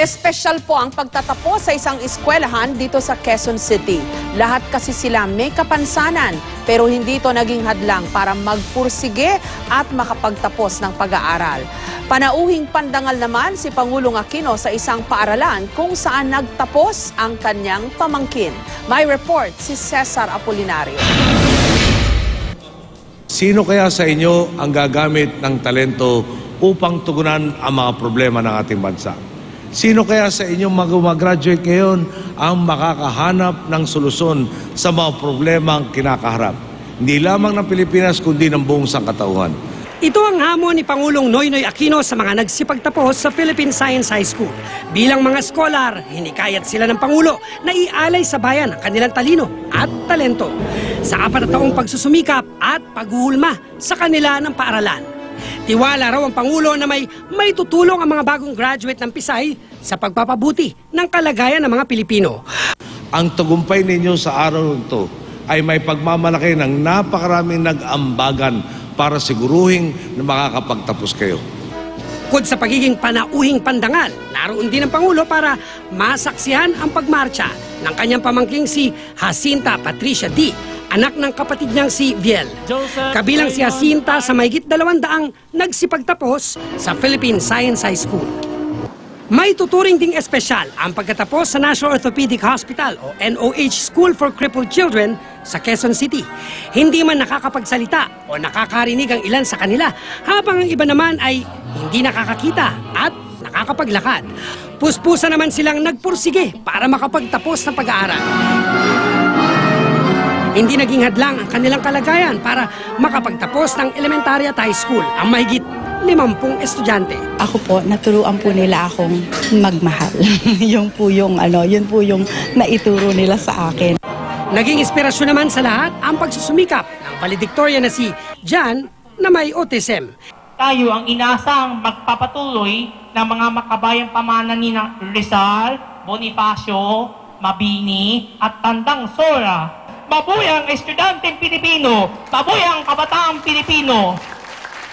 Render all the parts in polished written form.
Espesyal po ang pagtatapos sa isang eskwelahan dito sa Quezon City. Lahat kasi sila may kapansanan, pero hindi ito naging hadlang para magpursige at makapagtapos ng pag-aaral. Panauhing pandangal naman si Pangulong Aquino sa isang paaralan kung saan nagtapos ang kanyang pamangkin. May report si Cesar Apolinario. Sino kaya sa inyo ang gagamit ng talento upang tugunan ang mga problema ng ating bansa? Sino kaya sa inyong mag-graduate ngayon ang makakahanap ng solusyon sa mga problemang kinakaharap? Hindi lamang ng Pilipinas kundi ng buong sangkatauhan. Ito ang hamon ni Pangulong Noynoy Aquino sa mga nagsipagtapos sa Philippine Science High School. Bilang mga scholar, hinikayat sila ng Pangulo na ialay sa bayan ang kanilang talino at talento sa 4 na taong pagsusumikap at paghuhulma sa kanila ng paaralan. Tiwala raw ang Pangulo na may tutulong ang mga bagong graduate ng Pisay sa pagpapabuti ng kalagayan ng mga Pilipino. Ang tagumpay ninyo sa araw nito ay may pagmamalaki ng napakaraming nag-ambagan para siguruhin na makakapagtapos kayo. Bukod sa pagiging panauhing pandangal, naroon din ang Pangulo para masaksihan ang pagmarcha ng kanyang pamangking si Jacinta Patricia D., anak ng kapatid niyang si Viel. Kabilang si Jacinta sa mahigit 200 nagsipagtapos sa Philippine Science High School. May tuturing ding espesyal ang pagkatapos sa National Orthopedic Hospital o NOH School for Crippled Children sa Quezon City. Hindi man nakakapagsalita o nakakarinig ang ilan sa kanila, habang ang iba naman ay hindi nakakakita at nakakapaglakad. Puspusa naman silang nagpursige para makapagtapos ng pag-aaral. Hindi naging hadlang ang kanilang kalagayan para makapagtapos ng elementary at high school ang mahigit 50 estudyante. Ako po, naturuan po nila akong magmahal. Yun po yung naituro nila sa akin. Naging inspirasyon naman sa lahat ang pagsusumikap ng valedictorian na si Jan na may autism. Tayo ang inasang magpapatuloy ng mga makabayang pamana ni Rizal, Bonifacio, Mabini at Tandang Sora. Mabuhay ang estudyanteng Pilipino! Mabuhay ang kabataang Pilipino!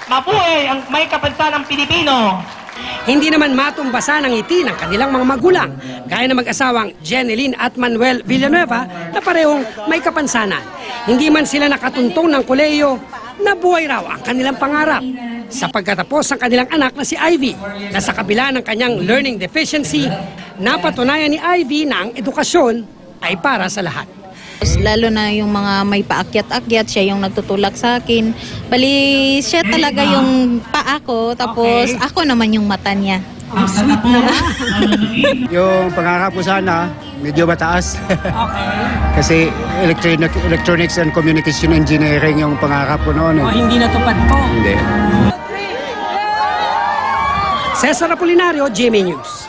Mabuhay ang may kapansanang Pilipino! Hindi naman matumbasan ang ngiti ng kanilang mga magulang, gaya ng mag-asawang Jeneline at Manuel Villanueva na parehong may kapansanan. Hindi man sila nakatuntong ng kolehiyo, nabuhay raw ang kanilang pangarap. Sa pagkatapos ng kanilang anak na si Ivy, na sa kabila ng kanyang learning deficiency, napatunayan ni Ivy na ang edukasyon ay para sa lahat. Lalo na yung mga may paakyat-akyat, siya yung nagtutulak sa akin. Bali, siya talaga yung paa ko, tapos ako naman yung mata niya. Sweet naman. Yung pangarap ko sana, medyo mataas. Kasi electronics and communication engineering yung pangarap ko noon. Hindi natupad po. Hindi. Cesar Apolinario, GMA News.